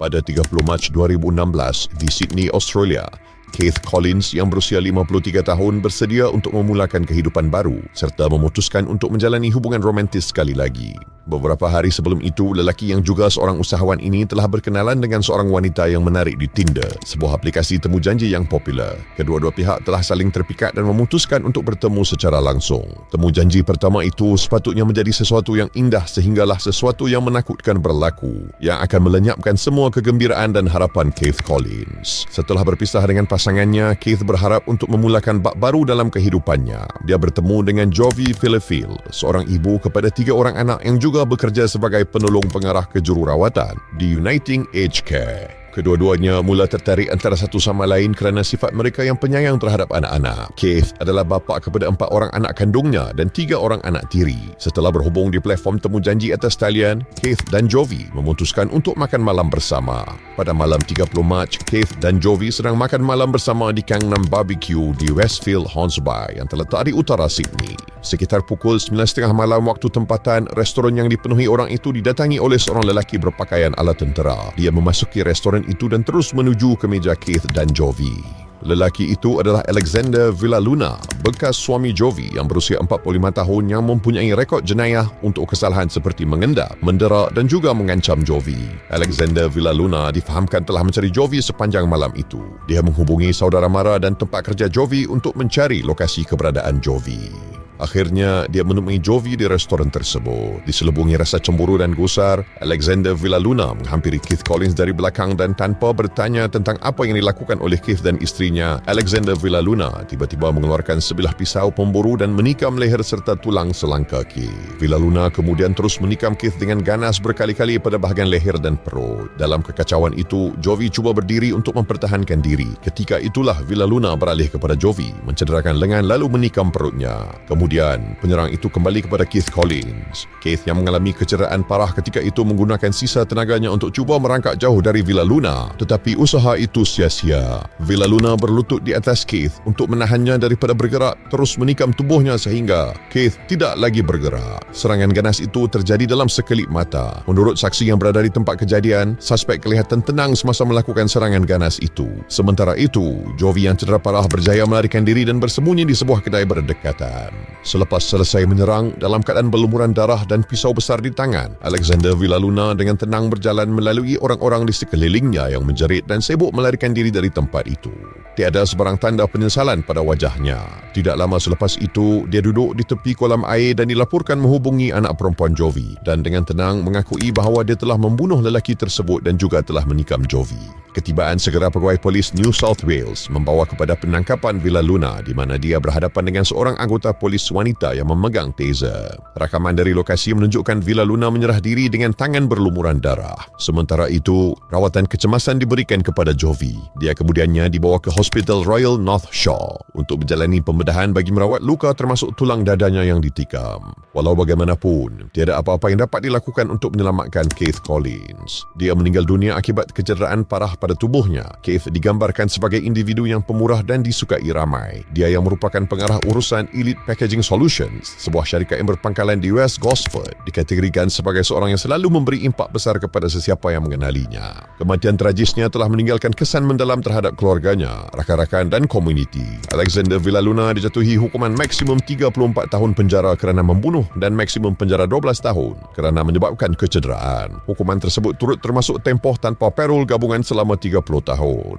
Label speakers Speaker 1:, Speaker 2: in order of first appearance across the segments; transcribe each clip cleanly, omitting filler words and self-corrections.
Speaker 1: Pada 30 Mac 2016 di Sydney, Australia, Keith Collins yang berusia 53 tahun bersedia untuk memulakan kehidupan baru serta memutuskan untuk menjalani hubungan romantis sekali lagi. Beberapa hari sebelum itu, lelaki yang juga seorang usahawan ini telah berkenalan dengan seorang wanita yang menarik di Tinder, sebuah aplikasi temu janji yang popular. Kedua-dua pihak telah saling terpikat dan memutuskan untuk bertemu secara langsung. Temu janji pertama itu sepatutnya menjadi sesuatu yang indah sehinggalah sesuatu yang menakutkan berlaku, yang akan melenyapkan semua kegembiraan dan harapan Keith Collins. Setelah berpisah dengan pasangannya, Keith berharap untuk memulakan bab baru dalam kehidupannya. Dia bertemu dengan Jovi Filifil, seorang ibu kepada 3 orang anak yang juga bekerja sebagai penolong pengarah kejururawatan di Uniting Aged Care. Kedua-duanya mula tertarik antara satu sama lain kerana sifat mereka yang penyayang terhadap anak-anak. Keith adalah bapa kepada 4 orang anak kandungnya dan 3 orang anak tiri. Setelah berhubung di platform temu janji atas talian, Keith dan Jovi memutuskan untuk makan malam bersama. Pada malam 30 Mac, Keith dan Jovi sedang makan malam bersama di Gangnam Barbecue di Westfield, Hornsby yang terletak di utara Sydney. Sekitar pukul 9.30 malam waktu tempatan, restoran yang dipenuhi orang itu didatangi oleh seorang lelaki berpakaian ala tentera. Dia memasuki restoran itu dan terus menuju ke meja Keith dan Jovi. Lelaki itu adalah Alexander Villaluna, bekas suami Jovi yang berusia 45 tahun yang mempunyai rekod jenayah untuk kesalahan seperti mengendap, mendera dan juga mengancam Jovi. Alexander Villaluna difahamkan telah mencari Jovi sepanjang malam itu. Dia menghubungi saudara mara dan tempat kerja Jovi untuk mencari lokasi keberadaan Jovi. Akhirnya, dia menemui Jovi di restoran tersebut. Diselubungi rasa cemburu dan gusar, Alexander Villaluna menghampiri Keith Collins dari belakang dan tanpa bertanya tentang apa yang dilakukan oleh Keith dan isterinya, Alexander Villaluna tiba-tiba mengeluarkan sebilah pisau pemburu dan menikam leher serta tulang selangka Keith. Villaluna kemudian terus menikam Keith dengan ganas berkali-kali pada bahagian leher dan perut. Dalam kekacauan itu, Jovi cuba berdiri untuk mempertahankan diri. Ketika itulah Villaluna beralih kepada Jovi, mencederakan lengan lalu menikam perutnya. Kemudian, penyerang itu kembali kepada Keith Collins. Keith yang mengalami kecederaan parah ketika itu menggunakan sisa tenaganya untuk cuba merangkak jauh dari Villaluna. Tetapi usaha itu sia-sia. Villaluna berlutut di atas Keith untuk menahannya daripada bergerak, terus menikam tubuhnya sehingga Keith tidak lagi bergerak. Serangan ganas itu terjadi dalam sekelip mata. Menurut saksi yang berada di tempat kejadian, suspek kelihatan tenang semasa melakukan serangan ganas itu. Sementara itu, Jovi yang cedera parah berjaya melarikan diri dan bersembunyi di sebuah kedai berdekatan. Selepas selesai menyerang dalam keadaan berlumuran darah dan pisau besar di tangan, Alexander Villaluna dengan tenang berjalan melalui orang-orang di sekelilingnya yang menjerit dan sibuk melarikan diri dari tempat itu. Tiada sebarang tanda penyesalan pada wajahnya. Tidak lama selepas itu, dia duduk di tepi kolam air dan dilaporkan menghubungi anak perempuan Jovi dan dengan tenang mengakui bahawa dia telah membunuh lelaki tersebut dan juga telah menikam Jovi. Ketibaan segera pegawai polis New South Wales membawa kepada penangkapan Villaluna di mana dia berhadapan dengan seorang anggota polis wanita yang memegang taser. Rakaman dari lokasi menunjukkan Villaluna menyerah diri dengan tangan berlumuran darah. Sementara itu, rawatan kecemasan diberikan kepada Jovi. Dia kemudiannya dibawa ke Hospital Royal North Shore untuk menjalani pembedahan bagi merawat luka termasuk tulang dadanya yang ditikam. Walau bagaimanapun, tiada apa-apa yang dapat dilakukan untuk menyelamatkan Keith Collins. Dia meninggal dunia akibat kecederaan parah pada tubuhnya. Keith digambarkan sebagai individu yang pemurah dan disukai ramai. Dia yang merupakan pengarah urusan Elite Packaging Solutions, sebuah syarikat yang berpangkalan di West Gosford, dikategorikan sebagai seorang yang selalu memberi impak besar kepada sesiapa yang mengenalinya. Kematian tragisnya telah meninggalkan kesan mendalam terhadap keluarganya, rakan-rakan dan komuniti. Alexander Villaluna dijatuhi hukuman maksimum 34 tahun penjara kerana membunuh dan maksimum penjara 12 tahun kerana menyebabkan kecederaan. Hukuman tersebut turut termasuk tempoh tanpa parol gabungan selama 30 tahun.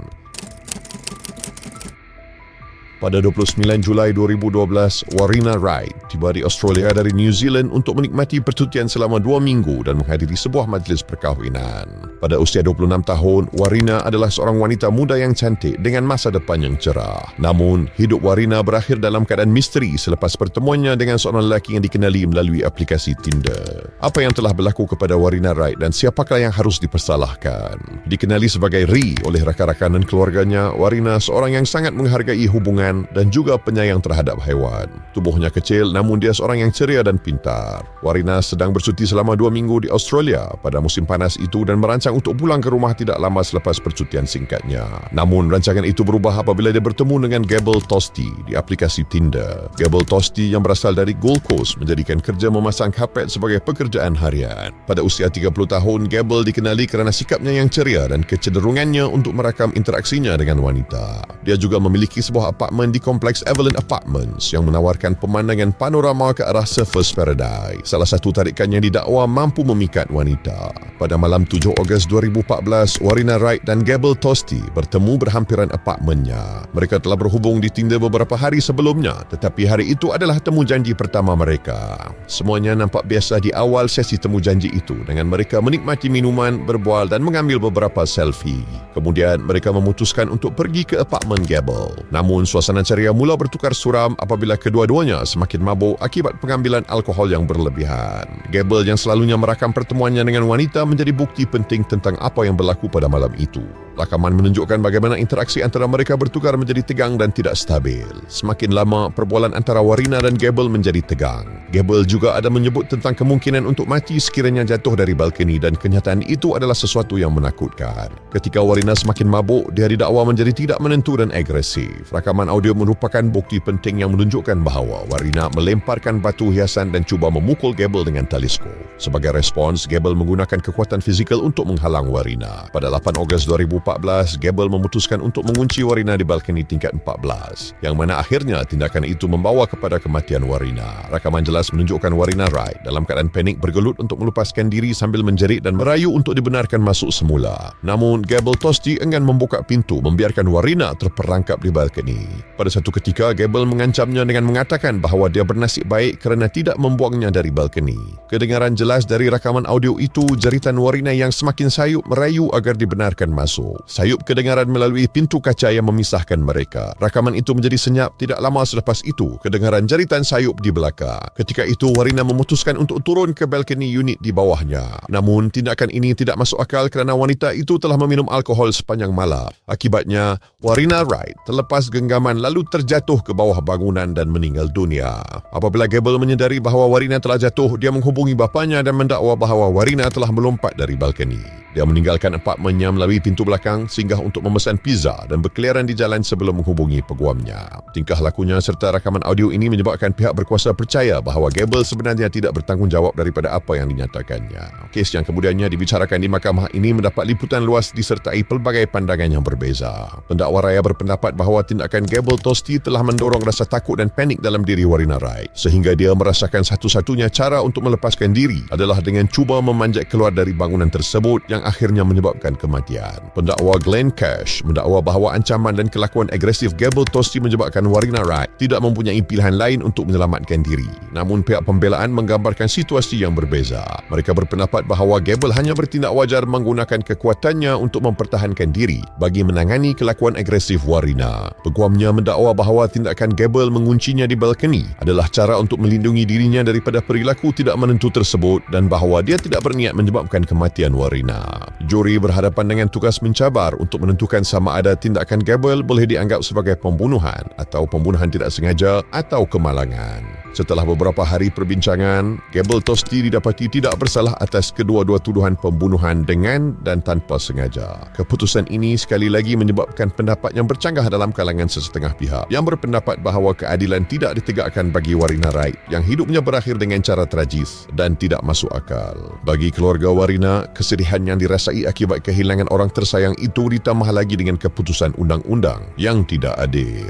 Speaker 1: Pada 29 Julai 2012, Warina Wright tiba di Australia dari New Zealand untuk menikmati percutian selama 2 minggu dan menghadiri sebuah majlis perkahwinan. Pada usia 26 tahun, Warina adalah seorang wanita muda yang cantik dengan masa depan yang cerah. Namun, hidup Warina berakhir dalam keadaan misteri selepas pertemuannya dengan seorang lelaki yang dikenali melalui aplikasi Tinder. Apa yang telah berlaku kepada Warina Wright dan siapakah yang harus dipersalahkan? Dikenali sebagai Ri oleh rakan-rakan dan keluarganya, Warina seorang yang sangat menghargai hubungan ikan dan juga penyayang terhadap haiwan. Tubuhnya kecil namun dia seorang yang ceria dan pintar. Warina sedang bercuti selama 2 minggu di Australia pada musim panas itu dan merancang untuk pulang ke rumah tidak lama selepas percutian singkatnya. Namun rancangan itu berubah apabila dia bertemu dengan Gable Tosti di aplikasi Tinder. Gable Tosti yang berasal dari Gold Coast menjadikan kerja memasang kapet sebagai pekerjaan harian. Pada usia 30 tahun, Gable dikenali kerana sikapnya yang ceria dan kecenderungannya untuk merakam interaksinya dengan wanita. Dia juga memiliki sebuah apartmen di kompleks Evelyn Apartments yang menawarkan pemandangan panorama ke arah Surfers Paradise. Salah satu tarikannya didakwa mampu memikat wanita. Pada malam 7 Ogos 2014, Warina Wright dan Gable Tosti bertemu berhampiran apartmennya. Mereka telah berhubung di Tinder beberapa hari sebelumnya, tetapi hari itu adalah temu janji pertama mereka. Semuanya nampak biasa di awal sesi temu janji itu dengan mereka menikmati minuman, berbual dan mengambil beberapa selfie. Kemudian mereka memutuskan untuk pergi ke apartmen Gable. Namun suasana ceria mula bertukar suram apabila kedua-duanya semakin mabuk akibat pengambilan alkohol yang berlebihan. Gable yang selalunya merakam pertemuannya dengan wanita menjadi bukti penting tentang apa yang berlaku pada malam itu. Rakaman menunjukkan bagaimana interaksi antara mereka bertukar menjadi tegang dan tidak stabil. Semakin lama, perbualan antara Warina dan Gable menjadi tegang. Gable juga ada menyebut tentang kemungkinan untuk mati sekiranya jatuh dari balkoni dan kenyataan itu adalah sesuatu yang menakutkan. Ketika Warina semakin mabuk, dia didakwa menjadi tidak menentu dan agresif. Rakaman audio merupakan bukti penting yang menunjukkan bahawa Warina melemparkan batu hiasan dan cuba memukul Gable dengan teleskop. Sebagai respons, Gable menggunakan kekuatan fizikal untuk menghalang Warina. Pada 8 Ogos 2014, Gable memutuskan untuk mengunci Warina di balkoni tingkat 14, yang mana akhirnya tindakan itu membawa kepada kematian Warina. Rakaman jelas menunjukkan Warina Wright dalam keadaan panik bergelut untuk melepaskan diri sambil menjerit dan merayu untuk dibenarkan masuk semula. Namun, Gable Tosti enggan membuka pintu membiarkan Warina terperangkap di balkoni. Pada satu ketika, Gable mengancamnya dengan mengatakan bahawa dia bernasib baik kerana tidak membuangnya dari balkoni. Kedengaran jelas dari rakaman audio itu jeritan Warina yang semakin sayup merayu agar dibenarkan masuk. Sayup kedengaran melalui pintu kaca yang memisahkan mereka. Rakaman itu menjadi senyap. Tidak lama selepas itu, kedengaran jeritan sayup di belakang. Ketika itu, Warina memutuskan untuk turun ke balkoni unit di bawahnya. Namun, tindakan ini tidak masuk akal kerana wanita itu telah meminum alkohol sepanjang malam. Akibatnya, Warina Wright terlepas genggaman lalu terjatuh ke bawah bangunan dan meninggal dunia. Apabila Gable menyedari bahawa Warina telah jatuh, dia menghubungi bapanya dan mendakwa bahawa Warina telah melompat dari balkoni. Dia meninggalkan apartmennya melalui pintu belakang singgah untuk memesan pizza dan berkeliaran di jalan sebelum menghubungi peguamnya. Tingkah lakunya serta rakaman audio ini menyebabkan pihak berkuasa percaya bahawa Gable sebenarnya tidak bertanggungjawab daripada apa yang dinyatakannya. Kes yang kemudiannya dibicarakan di mahkamah ini mendapat liputan luas disertai pelbagai pandangan yang berbeza. Pendakwa raya berpendapat bahawa tindakan Gable Tosti telah mendorong rasa takut dan panik dalam diri Warina Wright sehingga dia merasakan satu-satunya cara untuk melepaskan diri adalah dengan cuba memanjat keluar dari bangunan tersebut yang akhirnya menyebabkan kematian. Pendakwa Glenn Cash mendakwa bahawa ancaman dan kelakuan agresif Gable Tosti menyebabkan Warina Wright tidak mempunyai pilihan lain untuk menyelamatkan diri. Namun pihak pembelaan menggambarkan situasi yang berbeza. Mereka berpendapat bahawa Gable hanya bertindak wajar menggunakan kekuatannya untuk mempertahankan diri bagi menangani kelakuan agresif Warina. Peguamnya mendakwa bahawa tindakan Gable menguncinya di balkoni adalah cara untuk melindungi dirinya daripada perilaku tidak menentu tersebut dan bahawa dia tidak berniat menyebabkan kematian Warina. Juri berhadapan dengan tugas mencabar untuk menentukan sama ada tindakan Gable boleh dianggap sebagai pembunuhan atau pembunuhan tidak sengaja atau kemalangan. Setelah beberapa hari perbincangan, Gable Tosti didapati tidak bersalah atas kedua-dua tuduhan pembunuhan dengan dan tanpa sengaja. Keputusan ini sekali lagi menyebabkan pendapat yang bercanggah dalam kalangan sesetengah pihak yang berpendapat bahawa keadilan tidak ditegakkan bagi Warina Wright yang hidupnya berakhir dengan cara tragis dan tidak masuk akal. Bagi keluarga Warina, kesedihan yang dirasai akibat kehilangan orang tersayang itu ditambah lagi dengan keputusan undang-undang yang tidak adil.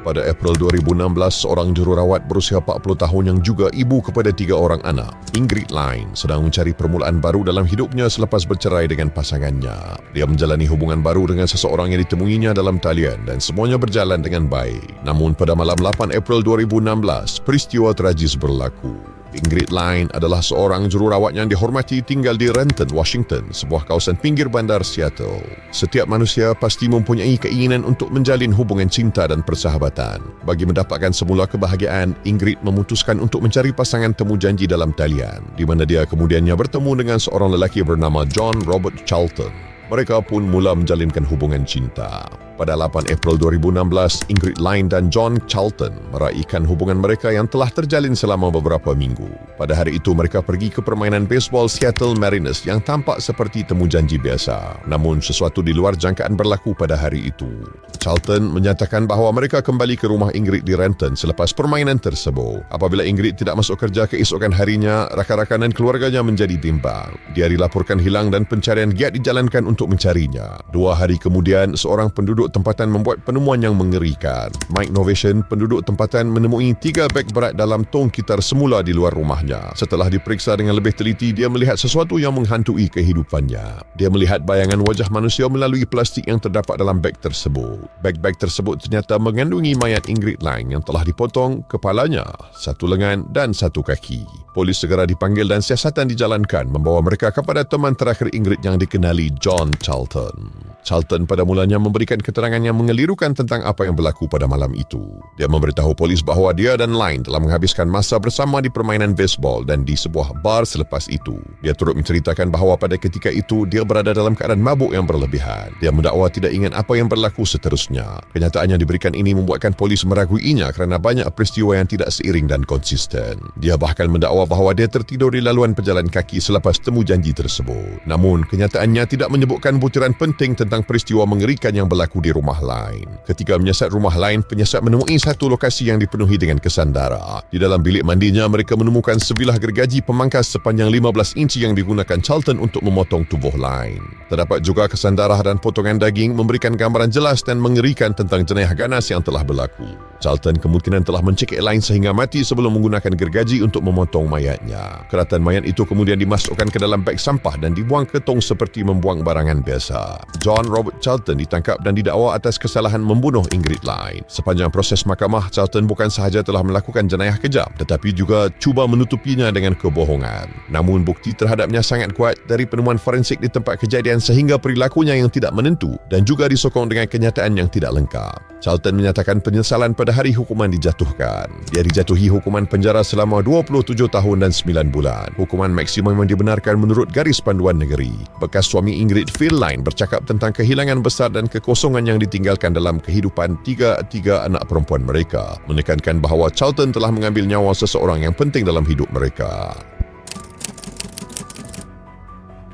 Speaker 1: Pada April 2016, seorang jururawat berusia 40 tahun yang juga ibu kepada 3 orang anak, Ingrid Line, sedang mencari permulaan baru dalam hidupnya selepas bercerai dengan pasangannya. Dia menjalani hubungan baru dengan seseorang yang ditemuinya dalam talian dan semuanya berjalan dengan baik. Namun pada malam 8 April 2016, peristiwa tragis berlaku. Ingrid Line adalah seorang jururawat yang dihormati tinggal di Renton, Washington, sebuah kawasan pinggir bandar Seattle. Setiap manusia pasti mempunyai keinginan untuk menjalin hubungan cinta dan persahabatan. Bagi mendapatkan semula kebahagiaan, Ingrid memutuskan untuk mencari pasangan temu janji dalam talian, di mana dia kemudiannya bertemu dengan seorang lelaki bernama John Robert Charlton. Mereka pun mula menjalinkan hubungan cinta. Pada 8 April 2016, Ingrid Line dan John Charlton meraihkan hubungan mereka yang telah terjalin selama beberapa minggu. Pada hari itu, mereka pergi ke permainan baseball Seattle Mariners yang tampak seperti temu janji biasa. Namun, sesuatu di luar jangkaan berlaku pada hari itu. Charlton menyatakan bahawa mereka kembali ke rumah Ingrid di Renton selepas permainan tersebut. Apabila Ingrid tidak masuk kerja keesokan harinya, rakan-rakan dan keluarganya menjadi bimbang. Dia dilaporkan hilang dan pencarian giat dijalankan untuk mencarinya. 2 hari kemudian, seorang penduduk tempatan membuat penemuan yang mengerikan. Mike Novation, penduduk tempatan, menemui 3 beg berat dalam tong gitar semula di luar rumahnya. Setelah diperiksa dengan lebih teliti, dia melihat sesuatu yang menghantui kehidupannya. Dia melihat bayangan wajah manusia melalui plastik yang terdapat dalam beg tersebut. Beg-beg tersebut ternyata mengandungi mayat Ingrid Line yang telah dipotong kepalanya, 1 lengan dan 1 kaki. Polis segera dipanggil dan siasatan dijalankan membawa mereka kepada teman terakhir Ingrid yang dikenali John Charlton. Charlton pada mulanya memberikan keterangan yang mengelirukan tentang apa yang berlaku pada malam itu. Dia memberitahu polis bahawa dia dan Line telah menghabiskan masa bersama di permainan baseball dan di sebuah bar selepas itu. Dia turut menceritakan bahawa pada ketika itu dia berada dalam keadaan mabuk yang berlebihan. Dia mendakwa tidak ingat apa yang berlaku seterusnya. Kenyataan yang diberikan ini membuatkan polis meraguinya kerana banyak peristiwa yang tidak seiring dan konsisten. Dia bahkan mendakwa bahawa dia tertidur di laluan pejalan kaki selepas temu janji tersebut. Namun, kenyataannya tidak menyebutkan butiran penting tentang peristiwa mengerikan yang berlaku di rumah Line. Ketika menyiasat rumah Line, penyiasat menemui satu lokasi yang dipenuhi dengan kesan darah. Di dalam bilik mandinya, mereka menemukan sebilah gergaji pemangkas sepanjang 15 inci yang digunakan Charlton untuk memotong tubuh Line. Terdapat juga kesan darah dan potongan daging memberikan gambaran jelas dan mengerikan tentang jenayah ganas yang telah berlaku. Charlton kemungkinan telah mencekik Line sehingga mati sebelum menggunakan gergaji untuk memotong mayatnya. Keratan mayat itu kemudian dimasukkan ke dalam beg sampah dan dibuang ke tong seperti membuang barangan biasa. John Robert Charlton ditangkap dan didakwa atas kesalahan membunuh Ingrid Line. Sepanjang proses mahkamah, Charlton bukan sahaja telah melakukan jenayah kejam tetapi juga cuba menutupinya dengan kebohongan. Namun bukti terhadapnya sangat kuat dari penemuan forensik di tempat kejadian sehingga perilakunya yang tidak menentu dan juga disokong dengan kenyataan yang tidak lengkap. Charlton menyatakan penyesalan pada hari hukuman dijatuhkan. Dia dijatuhi hukuman penjara selama 27 tahun dan 9 bulan. Hukuman maksimum yang dibenarkan menurut garis panduan negeri. Bekas suami Ingrid, Phil Line, bercakap tentang kehilangan besar dan kekosongan yang ditinggalkan dalam kehidupan tiga anak perempuan mereka, menekankan bahawa Charlton telah mengambil nyawa seseorang yang penting dalam hidup mereka.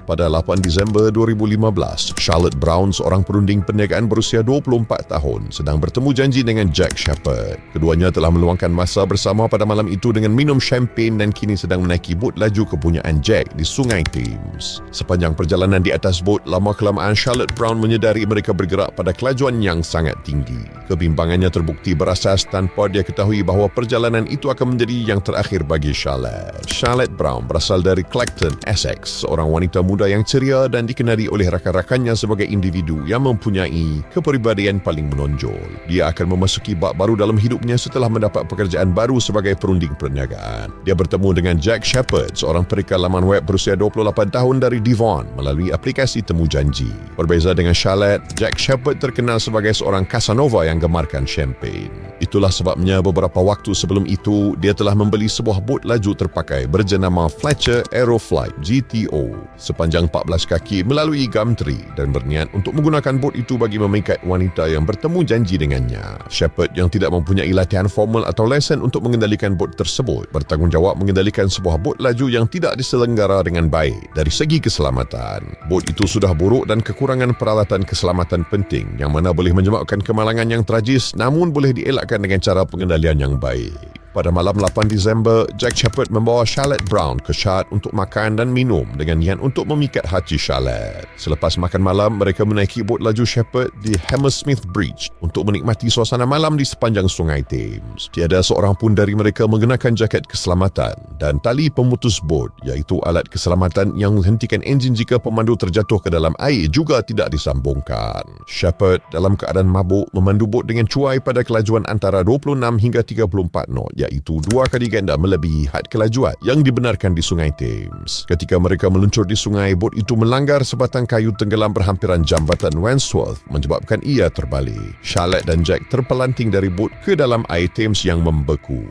Speaker 1: Pada 8 Disember 2015, Charlotte Brown, seorang perunding perniagaan berusia 24 tahun, sedang bertemu janji dengan Jack Shepherd. Keduanya telah meluangkan masa bersama pada malam itu dengan minum champagne dan kini sedang menaiki bot laju kepunyaan Jack di Sungai Thames. Sepanjang perjalanan di atas bot, lama-kelamaan Charlotte Brown menyedari mereka bergerak pada kelajuan yang sangat tinggi. Kebimbangannya terbukti berasas tanpa dia ketahui bahawa perjalanan itu akan menjadi yang terakhir bagi Charlotte. Charlotte Brown berasal dari Clacton, Essex, seorang wanita muda yang ceria dan dikenali oleh rakan-rakannya sebagai individu yang mempunyai kepribadian paling menonjol. Dia akan memasuki bab baru dalam hidupnya setelah mendapat pekerjaan baru sebagai perunding perniagaan. Dia bertemu dengan Jack Shepherd, seorang perikal laman web berusia 28 tahun dari Devon melalui aplikasi temu janji. Berbeza dengan Charlotte, Jack Shepherd terkenal sebagai seorang Casanova yang gemarkan champagne. Itulah sebabnya beberapa waktu sebelum itu, dia telah membeli sebuah bot laju terpakai berjenama Fletcher Aeroflight GTO sepanjang 14 kaki melalui Gumtree dan berniat untuk menggunakan bot itu bagi memikat wanita yang bertemu janji dengannya. Shepherd yang tidak mempunyai latihan formal atau lesen untuk mengendalikan bot tersebut bertanggungjawab mengendalikan sebuah bot laju yang tidak diselenggara dengan baik dari segi keselamatan. Bot itu sudah buruk dan kekurangan peralatan keselamatan penting yang mana boleh menyebabkan kemalangan yang tragis namun boleh dielakkan dengan cara pengendalian yang baik. Pada malam 8 Disember, Jack Shepherd membawa Charlotte Brown ke Shard untuk makan dan minum dengan niat untuk memikat hati Charlotte. Selepas makan malam, mereka menaiki bot laju Shepherd di Hammersmith Bridge untuk menikmati suasana malam di sepanjang Sungai Thames. Tiada seorang pun dari mereka mengenakan jaket keselamatan dan tali pemutus bot, iaitu alat keselamatan yang menghentikan enjin jika pemandu terjatuh ke dalam air, juga tidak disambungkan. Shepherd dalam keadaan mabuk memandu bot dengan cuai pada kelajuan antara 26 hingga 34 knot, iaitu 2 kali ganda melebihi had kelajuan yang dibenarkan di Sungai Thames. Ketika mereka meluncur di sungai, bot itu melanggar sebatang kayu tenggelam berhampiran jambatan Wandsworth menyebabkan ia terbalik. Charlotte dan Jack terpelanting dari bot ke dalam air Thames yang membeku.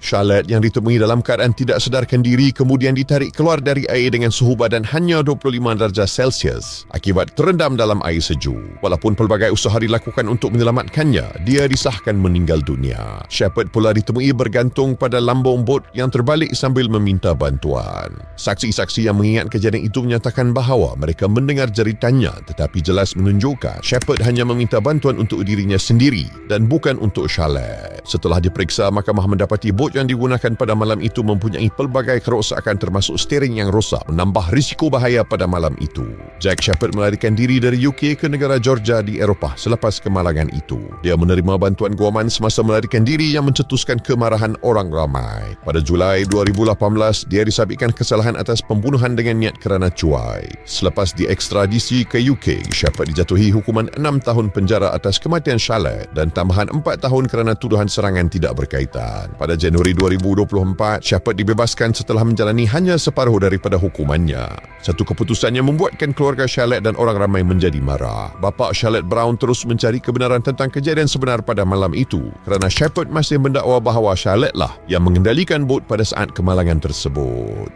Speaker 1: Charlotte yang ditemui dalam keadaan tidak sedarkan diri kemudian ditarik keluar dari air dengan suhu badan hanya 25 darjah Celsius akibat terendam dalam air sejuk. Walaupun pelbagai usaha dilakukan untuk menyelamatkannya, dia disahkan meninggal dunia. Shepard pula ditemui bergantung pada lambung bot yang terbalik sambil meminta bantuan. Saksi-saksi yang mengingat kejadian itu menyatakan bahawa mereka mendengar jeritannya tetapi jelas menunjukkan Shepard hanya meminta bantuan untuk dirinya sendiri dan bukan untuk Charlotte. Setelah diperiksa, mahkamah mendapati bot yang digunakan pada malam itu mempunyai pelbagai kerosakan termasuk steering yang rosak, menambah risiko bahaya pada malam itu. Jack Shepard melarikan diri dari UK ke negara Georgia di Eropah selepas kemalangan itu. Dia menerima bantuan guaman semasa melarikan diri yang mencetuskan kemarahan orang ramai. Pada Julai 2018, dia disabitkan kesalahan atas pembunuhan dengan niat kerana cuai. Selepas diekstradisi ke UK, Shepard dijatuhi hukuman 6 tahun penjara atas kematian Charlotte dan tambahan 4 tahun kerana tuduhan serangan tidak berkaitan. Pada Januari 2024, Shepard dibebaskan setelah menjalani hanya separuh daripada hukumannya. Satu keputusan yang membuatkan keluarga Charlotte dan orang ramai menjadi marah. Bapa Charlotte Brown terus mencari kebenaran tentang kejadian sebenar pada malam itu kerana Shepard masih mendakwa bahawa Charlotte lah yang mengendalikan bot pada saat kemalangan tersebut.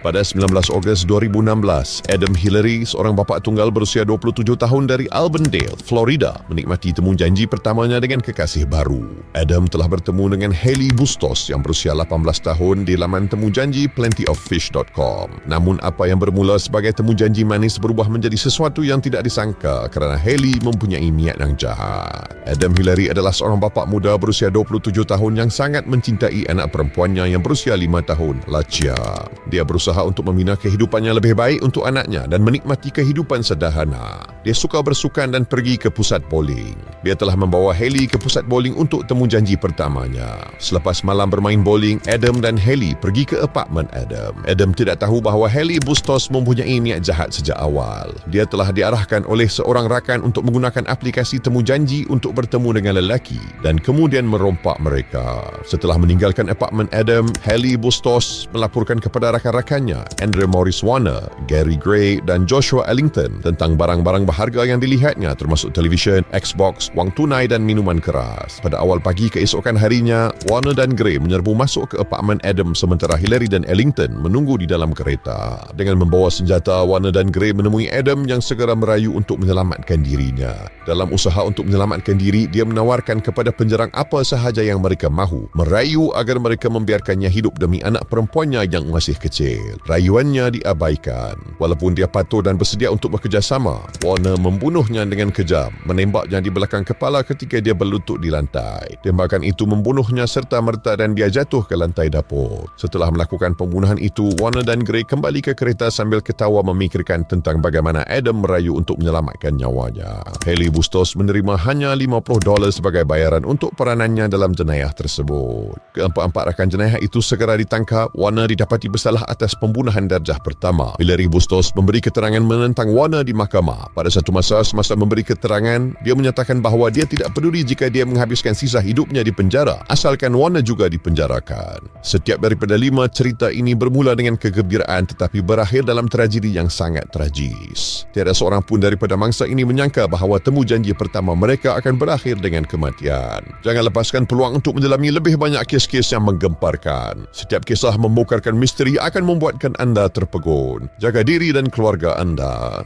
Speaker 1: Pada 19 Ogos 2016, Adam Hillary, seorang bapa tunggal berusia 27 tahun dari Albandale, Florida, menikmati temu janji pertamanya dengan kekasih baru. Adam telah bertemu dengan Hailey Bustos yang berusia 18 tahun di laman temu janji plentyoffish.com. Namun apa yang bermula sebagai temu janji manis berubah menjadi sesuatu yang tidak disangka kerana Hailey mempunyai niat yang jahat. Adam Hillary adalah seorang bapa muda berusia 27 tahun yang sangat mencintai anak perempuannya yang berusia 5 tahun, Lachia. Dia berusaha untuk membina kehidupannya lebih baik untuk anaknya dan menikmati kehidupan sederhana. Dia suka bersukan dan pergi ke pusat bowling. Dia telah membawa Hailey ke pusat bowling untuk temu janji pertamanya. Selepas malam bermain bowling, Adam dan Hailey pergi ke apartmen Adam. Adam tidak tahu bahawa Hailey Bustos mempunyai niat jahat sejak awal. Dia telah diarahkan oleh seorang rakan untuk menggunakan aplikasi temu janji untuk bertemu dengan lelaki dan kemudian merompak mereka. Setelah meninggalkan apartmen Adam, Hailey Bustos melaporkan kepada rakan-rakannya Andrew Morris Warner, Gary Gray dan Joshua Ellington tentang barang-barang berharga yang dilihatnya termasuk televisyen, Xbox, wang tunai dan minuman keras. Pada awal pagi keesokan harinya, Warner dan Gray menyerbu masuk ke apartmen Adam sementara Hillary dan Ellington menunggu di dalam kereta. Dengan membawa senjata, Warner dan Gray menemui Adam yang segera merayu untuk menyelamatkan dirinya. Dalam usaha untuk menyelamatkan diri, dia menawarkan kepada penjerang apa sahaja yang mereka mahu, merayu agar mereka membiarkannya hidup demi anak perempuannya yang masih kecil. Rayuannya diabaikan. Walaupun dia patuh dan bersedia untuk bekerjasama, Warner membunuhnya dengan kejam, menembaknya di belakang kepala ketika dia berlutut di lantai. Tembakan itu membunuhnya serta-merta dan dia jatuh ke lantai dapur. Setelah melakukan pembunuhan itu, Warner dan Gray kembali ke kereta sambil ketawa memikirkan tentang bagaimana Adam merayu untuk menyelamatkan nyawanya. Hailey Bustos menerima hanya $50 sebagai bayaran untuk peranannya dalam jenayah tersebut. Keempat-empat rakan jenayah itu segera ditangkap. Warner didapati bersalah atas pembunuhan darjah pertama. Hillary Bustos memberi keterangan menentang Warner di mahkamah. Pada satu masa, semasa memberi keterangan, dia menyatakan bahawa dia tidak peduli jika dia menghabiskan sisa hidupnya di penjara, asalkan Warner juga dipenjarakan. Setiap daripada 5 cerita ini bermula dengan kegembiraan tetapi berakhir dalam tragedi yang sangat tragis. Tiada seorang pun daripada mangsa ini menyangka bahawa temu janji pertama mereka akan berakhir dengan kematian. Jangan lepaskan peluang untuk menyelami lebih banyak kes-kes yang menggemparkan. Setiap kisah membokarkan misteri akan membuatkan anda terpegun. Jaga diri dan keluarga anda.